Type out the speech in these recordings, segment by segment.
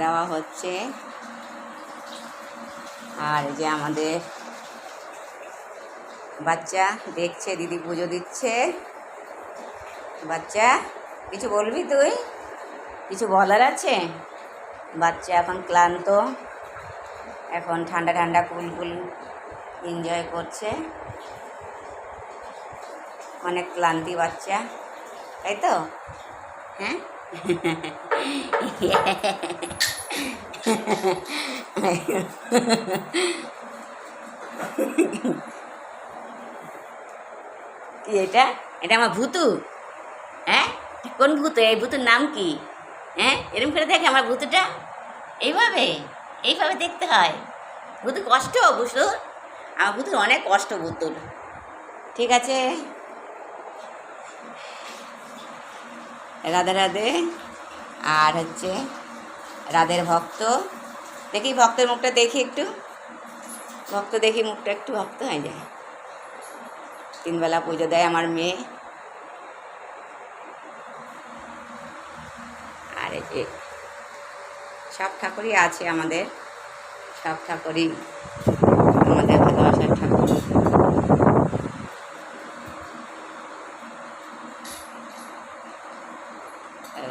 দেওয়া হচ্ছে। আর যে আমাদের বাচ্চা দেখছে দিদি পুজো দিচ্ছে। বাচ্চা কিছু বলবি তুই? কিছু বলার আছে? বাচ্চা এখন ক্লান্ত, এখন ঠান্ডা ঠান্ডা কুল এনজয় করছে। অনেক ক্লান্তি বাচ্চা, তাই তো? হ্যাঁ কি এটা? এটা আমার ভূতু। হ্যাঁ, কোন ভূত? এই ভূতুর নাম কি? হ্যাঁ, এরকম করে দেখে আমার ভূতুটা। এইভাবে এইভাবে দেখতে হয়। ভূতু কষ্ট বুঝলো? আমার ভূতুর অনেক কষ্ট ভূতুর। ঠিক আছে, রাধে রাধে। আর হচ্ছে রাধের ভক্ত, দেখি ভক্তের মুখটা দেখি একটু, ভক্ত দেখি মুখটা একটু, ভক্ত হয়ে যায়। 3 বেলা পুজো দেয় আমার মেয়ে। আর এই যে সব ঠাকুরই আছে আমাদের, সব ঠাকুরই আমাদের ভালোবাসার ঠাকুর।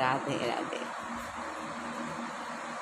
রাধে রাধে।